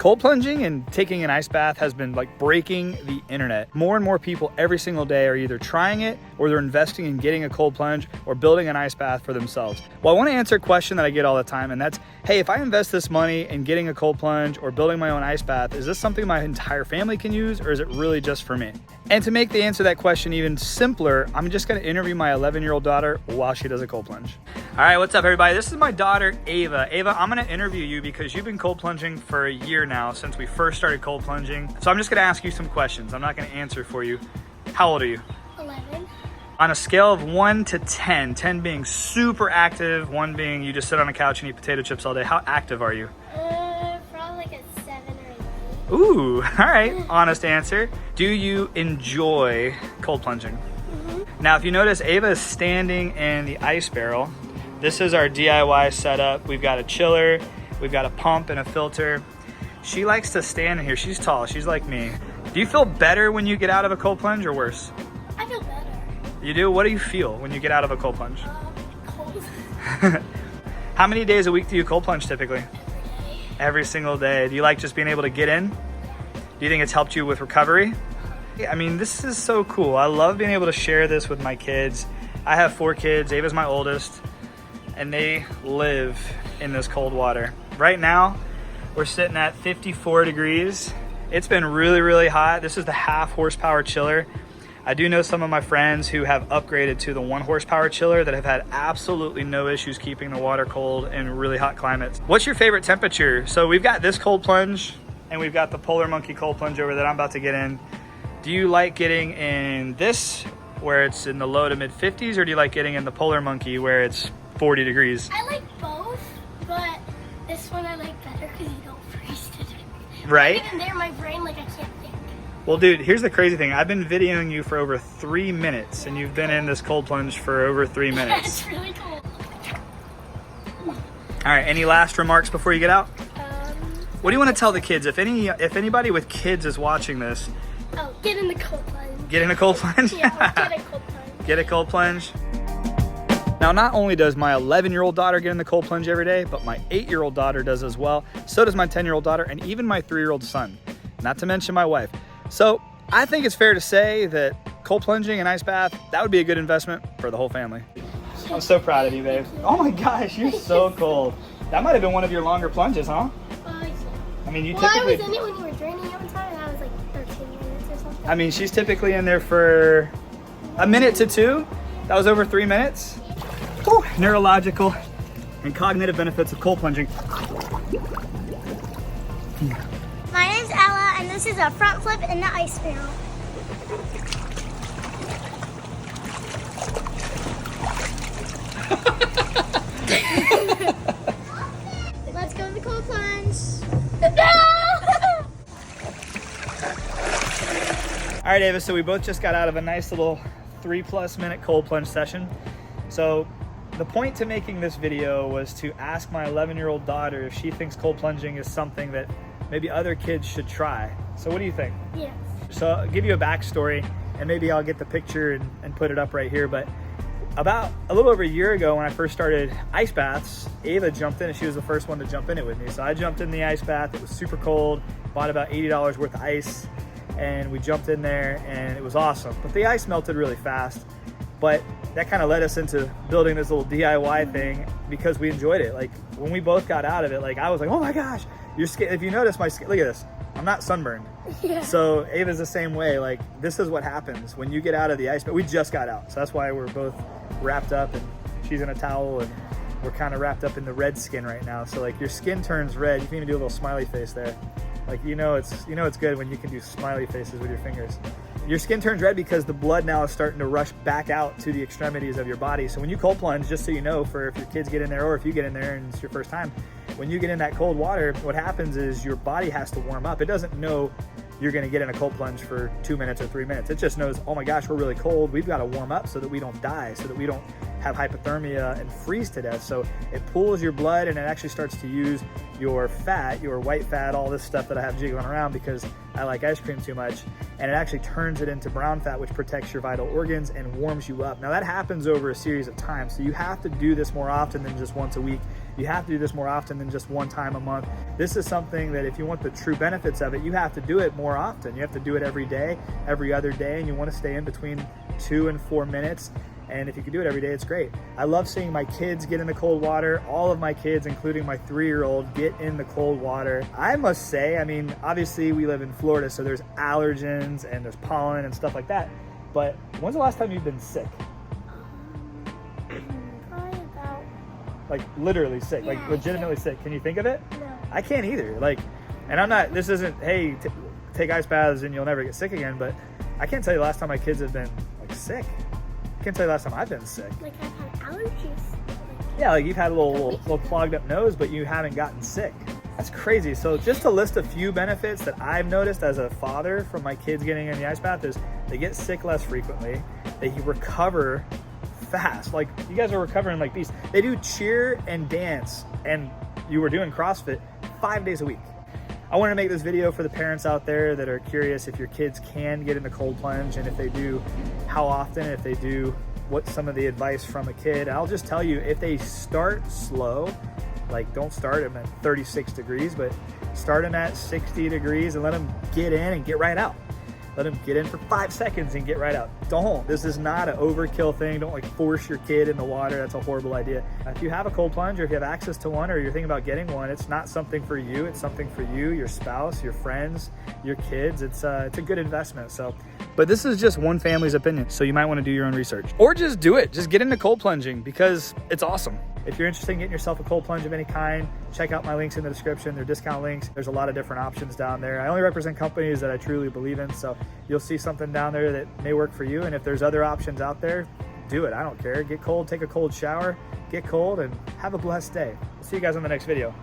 Cold plunging and taking an ice bath has been like breaking the internet. More and more people every single day are either trying it or they're investing in getting a cold plunge or building an ice bath for themselves. Well, I want to answer a question that I get all the time, and that's, hey, if I invest this money in getting a cold plunge or building my own ice bath, is this something my entire family can use, or is it really just for me? And to make the answer to that question even simpler, I'm just going to interview my 11-year-old daughter while she does a cold plunge. All right, what's up everybody? This is my daughter, Ava. Ava, I'm going to interview you because you've been cold plunging for a year now, since we first started cold plunging. So I'm just going to ask you some questions. I'm not going to answer for you. How old are you? 11. On a scale of 1 to 10, 10 being super active, 1 being you just sit on a couch and eat potato chips all day, how active are you? Probably like a 7 or 8. Ooh, all right, honest answer. Do you enjoy cold plunging? Mm-hmm. Now, if you notice, Ava is standing in the ice barrel. This is our DIY setup. We've got a chiller, we've got a pump and a filter. She likes to stand in here. She's tall, she's like me. Do you feel better when you get out of a cold plunge or worse? I feel better. You do? What do you feel when you get out of a cold plunge? Cold. How many days a week do you cold plunge typically? Every day. Every single day. Do you like just being able to get in? Do you think it's helped you with recovery? I mean, this is so cool. I love being able to share this with my kids. I have 4 kids. Ava's my oldest, and they live in this cold water. Right now, we're sitting at 54 degrees. It's been really, really hot. This is the 1/2 horsepower chiller. I do know some of my friends who have upgraded to the 1 horsepower chiller that have had absolutely no issues keeping the water cold in really hot climates. What's your favorite temperature? So we've got this cold plunge and we've got the Polar Monkey cold plunge over that I'm about to get in. Do you like getting in this where it's in the low to mid 50s, or do you like getting in the Polar Monkey where it's 40 degrees? I like both, but this one I like better because you don't freeze to death. Right? Even there, my brain, like, I can't think. Well, dude, here's the crazy thing. I've been videoing you for over 3 minutes, and you've been in this cold plunge for over 3 minutes. It's really cool. All right, any last remarks before you get out? What do you want to tell the kids? If anybody with kids is watching this, Oh, get in the cold plunge. get in a cold plunge? Yeah, get a cold plunge. Get a cold plunge. Now, not only does my 11-year-old daughter get in the cold plunge every day, but my 8-year-old daughter does as well. So does my 10-year-old daughter, and even my 3-year-old son, not to mention my wife. So I think it's fair to say that cold plunging and ice bath, that would be a good investment for the whole family. I'm so proud of you, babe. Oh my gosh, you're so cold. That might have been one of your longer plunges, huh? I mean, you typically... I was in it when you were draining it one time, and I was like 13 minutes or something. I mean, she's typically in there for a minute to 2. That was over 3 minutes. Whew. Neurological and cognitive benefits of cold plunging. My name's Ella, and this is a front flip in the ice barrel. Let's go to the cold plunge. All right, Ava, so we both just got out of a nice little 3+ minute cold plunge session. So the point to making this video was to ask my 11-year-old daughter if she thinks cold plunging is something that maybe other kids should try. So what do you think? Yes. So I'll give you a backstory, and maybe I'll get the picture and put it up right here. But about a little over a year ago, when I first started ice baths, Ava jumped in, and she was the first one to jump in it with me. So I jumped in the ice bath. It was super cold, bought about $80 worth of ice, and we jumped in there, and it was awesome. But the ice melted really fast. But that kind of led us into building this little DIY thing because we enjoyed it. Like when we both got out of it, like I was like, oh my gosh, your skin, if you notice my skin, look at this, I'm not sunburned. Yeah. So Ava's the same way. Like this is what happens when you get out of the ice, but we just got out. So that's why we're both wrapped up, and she's in a towel, and we're kind of wrapped up in the red skin right now. So like your skin turns red. You can even do a little smiley face there. Like, it's good when you can do smiley faces with your fingers. Your skin turns red because the blood now is starting to rush back out to the extremities of your body. So when you cold plunge, just so you know, for if your kids get in there or if you get in there and it's your first time, when you get in that cold water, what happens is your body has to warm up. It doesn't know you're gonna get in a cold plunge for 2 minutes or 3 minutes. It just knows, oh my gosh, we're really cold. We've got to warm up so that we don't die, so that we don't have hypothermia and freeze to death. So it pulls your blood and it actually starts to use your fat, your white fat, all this stuff that I have jiggling around because I like ice cream too much, and it actually turns it into brown fat, which protects your vital organs and warms you up. Now that happens over a series of times, so you have to do this more often than just once a week. You have to do this more often than just one time a month. This is something that if you want the true benefits of it, you have to do it more often. You have to do it every day, every other day, and you want to stay in between 2 and 4 minutes. And if you can do it every day, it's great. I love seeing my kids get in the cold water. All of my kids, including my 3-year-old, get in the cold water. I must say, I mean, obviously we live in Florida, so there's allergens and there's pollen and stuff like that. But when's the last time you've been sick? Probably about... Like literally sick, Yeah, like legitimately sick. Can you think of it? No. I can't either. Like, and I'm not, this isn't, hey, take ice baths and you'll never get sick again, but I can't tell you the last time my kids have been like sick. I can't tell you the last time I've been sick. Like I've had allergies. Yeah, like you've had a little clogged up nose, but you haven't gotten sick. That's crazy. So just to list a few benefits that I've noticed as a father from my kids getting in the ice bath is they get sick less frequently, they recover fast. Like you guys are recovering like beasts. They do cheer and dance, and you were doing CrossFit 5 days a week. I want to make this video for the parents out there that are curious if your kids can get in the cold plunge, and if they do, how often, if they do, what's some of the advice from a kid. I'll just tell you, if they start slow, like don't start them at 36 degrees, but start them at 60 degrees and let them get in and get right out. Let them get in for 5 seconds and get right out. Don't. This is not an overkill thing. Don't like force your kid in the water. That's a horrible idea. If you have a cold plunge, or if you have access to one, or you're thinking about getting one, it's not something for you. It's something for you, your spouse, your friends, your kids. It's a good investment. So, but this is just one family's opinion, so you might want to do your own research. Or just do it. Just get into cold plunging because it's awesome. If you're interested in getting yourself a cold plunge of any kind, check out my links in the description. They're discount links. There's a lot of different options down there. I only represent companies that I truly believe in, so you'll see something down there that may work for you. And if there's other options out there, do it. I don't care. Get cold, take a cold shower, get cold, and have a blessed day. I'll see you guys on the next video.